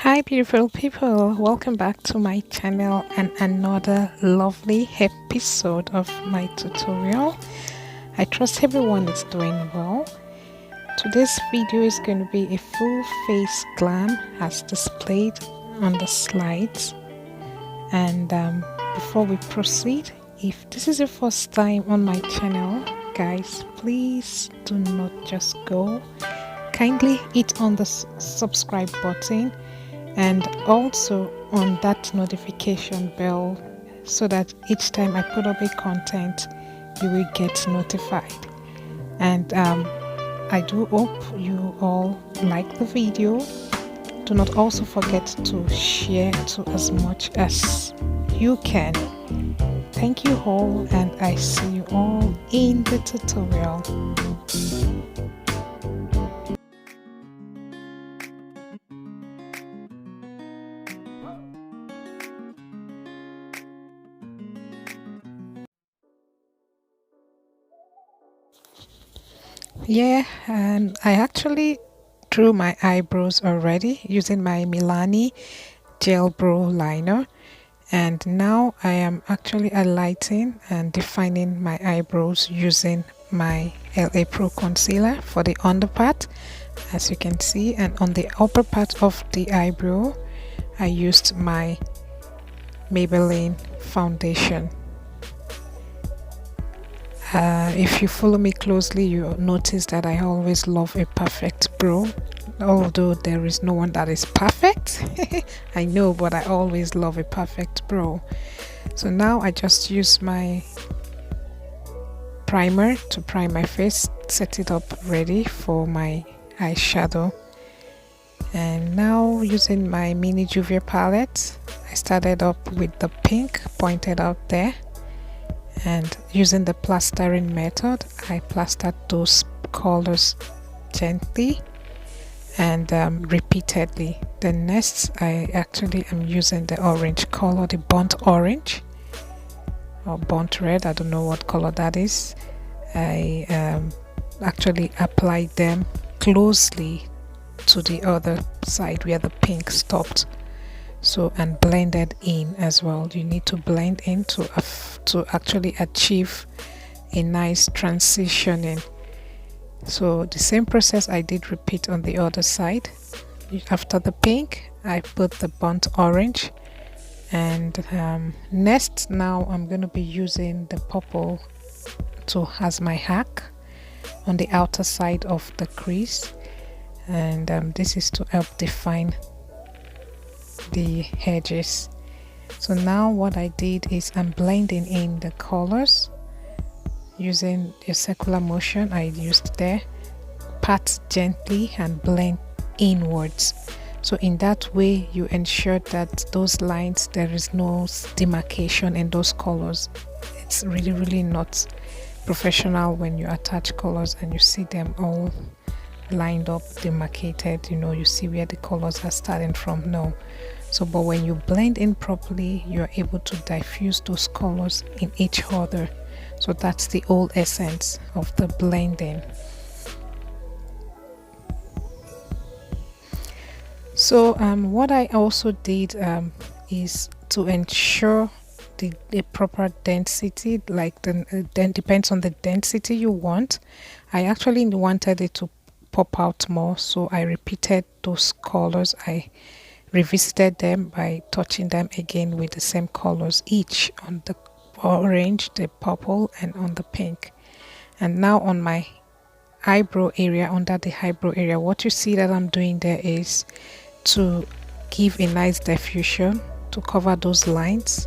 Hi beautiful people, welcome back to my channel and another lovely episode of my tutorial. I trust everyone is doing well. Today's video is going to be a full face glam as displayed on the slides. And before we proceed, if this is your first time on my channel, guys, please do not just go. Kindly hit on the subscribe button and also on that notification bell so that each time I put up a content you will get notified. And I do hope you all like the video. Do not also forget to share to as much as you can. Thank you all, and I see you all in the tutorial. Yeah, and I actually drew my eyebrows already using my Milani gel brow liner, and now I am actually highlighting and defining my eyebrows using my LA Pro concealer for the under part, as you can see, and on the upper part of the eyebrow I used my Maybelline foundation. If you follow me closely, you notice that I always love a perfect brow, although there is no one that is perfect. I know, but I always love a perfect brow. So now I just use my primer to prime my face, set it up ready for my eyeshadow. And now using my mini Juvia palette, I started up with the pink pointed out there, and using the plastering method I plastered those colors gently and repeatedly. Then next I actually am using the orange color, the burnt orange or burnt red, I don't know what color that is. I actually applied them closely to the other side where the pink stopped, so, and blended in as well. You need to blend in to actually achieve a nice transitioning. So the same process I did repeat on the other side. After the pink I put the burnt orange, and next now I'm going to be using the purple as my hack on the outer side of the crease, and this is to help define the edges. So now what I did is I'm blending in the colors using a circular motion I used there. Pat gently and blend inwards, so in that way you ensure that those lines, there is no demarcation in those colors. It's really not professional when you attach colors and you see them all lined up, demarcated, you know, you see where the colors are starting from. No. So but when you blend in properly, you're able to diffuse those colors in each other. So that's the whole essence of the blending. So what I also did is to ensure the proper density, like then depends on the density you want. I actually wanted it to pop out more, so I repeated those colors. I revisited them by touching them again with the same colors each, on the orange, the purple, and on the pink. And now on my eyebrow area, under the eyebrow area, what you see that I'm doing there is to give a nice diffusion to cover those lines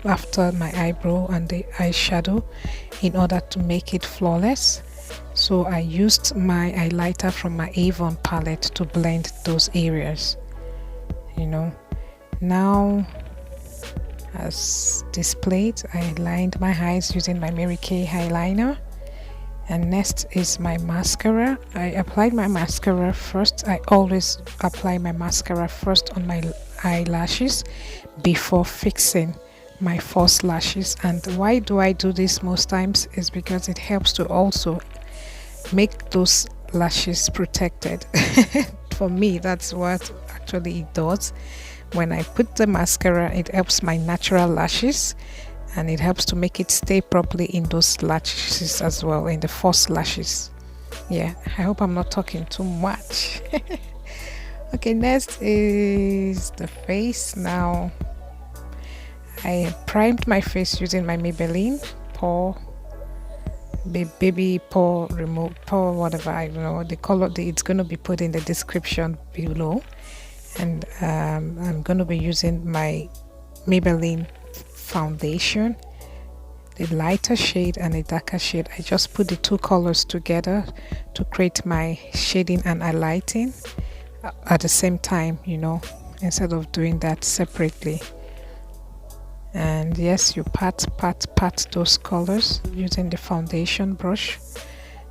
after my eyebrow and the eyeshadow in order to make it flawless. So I used my highlighter from my Avon palette to blend those areas, you know. Now, as displayed, I lined my eyes using my Mary Kay eyeliner, and next is my mascara. I applied my mascara first. I always apply my mascara first on my eyelashes before fixing my false lashes. And why do I do this most times is because it helps to also make those lashes protected for me, that's what actually it does. When I put the mascara, it helps my natural lashes, and it helps to make it stay properly in those lashes as well, in the false lashes. Yeah, I hope I'm not talking too much. Okay, next is the face. Now I primed my face using my Maybelline pore baby pore remove pore whatever, I don't know the color. It's going to be put in the description below. And I'm going to be using my Maybelline foundation, the lighter shade and a darker shade. I just put the two colors together to create my shading and highlighting at the same time, you know, instead of doing that separately. And yes, you pat those colors using the foundation brush.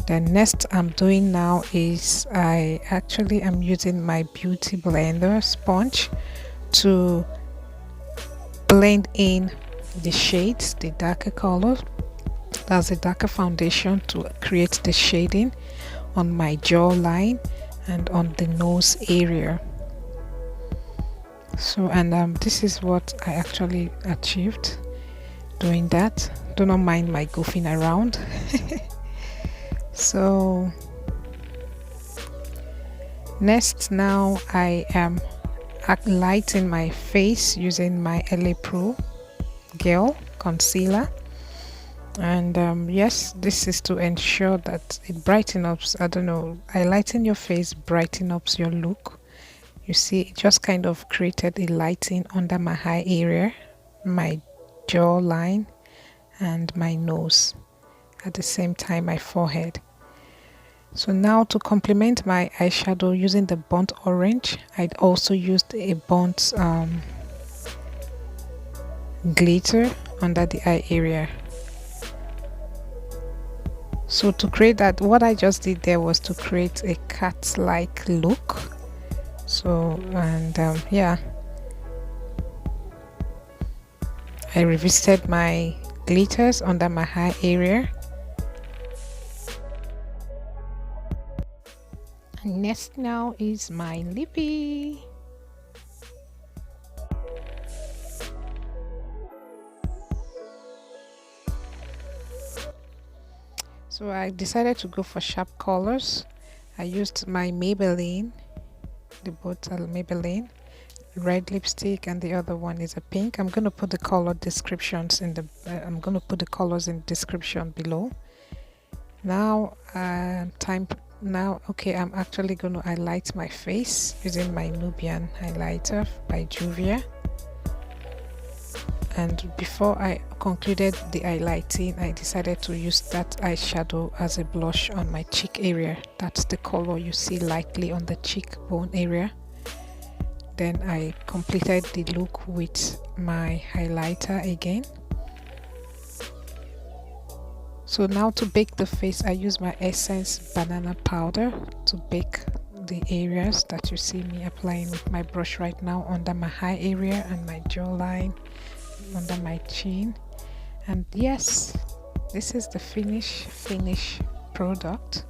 The next I'm doing now is I actually am using my beauty blender sponge to blend in the shades, the darker color, that's the darker foundation, to create the shading on my jawline and on the nose area. So, and this is what I actually achieved doing that. Do not mind my goofing around. So next, now I am lighting my face using my LA Pro Gel Concealer. And yes, this is to ensure that it brightens up, I don't know, highlighting your face brighten up your look. You see, it just kind of created a lighting under my eye area, my jawline and my nose, at the same time my forehead. So now to complement my eyeshadow using the burnt orange, I'd also used a burnt glitter under the eye area. So to create that, what I just did there was to create a cat-like look. So, and yeah, I revisited my glitters under my eye area. And next now is my lippy. So I decided to go for sharp colors. I used my Maybelline, the bottle Maybelline red lipstick, and the other one is a pink. I'm going to put the color descriptions in the I'm going to put the colors in the description below. Now okay, I'm actually going to highlight my face using my Nubian highlighter by Juvia. And before I concluded the highlighting, I decided to use that eyeshadow as a blush on my cheek area. That's the color you see lightly on the cheekbone area. Then I completed the look with my highlighter again. So now to bake the face, I use my Essence banana powder to bake the areas that you see me applying with my brush right now, under my eye area and my jawline, under my chin. And yes, this is the finish product.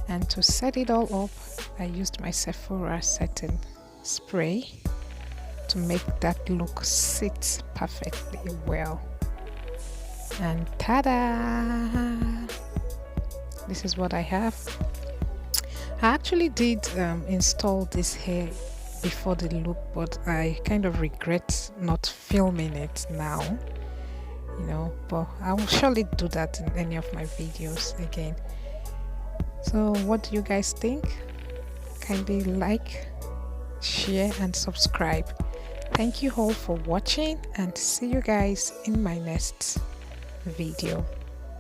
And to set it all up, I used my Sephora setting spray to make that look sit perfectly well. And ta-da! This is what I have. I actually did install this hair before the look, but I kind of regret not filming it now, you know, but I will surely do that in any of my videos again. So what do you guys think? Kindly like, share and subscribe. Thank you all for watching, and see you guys in my next video.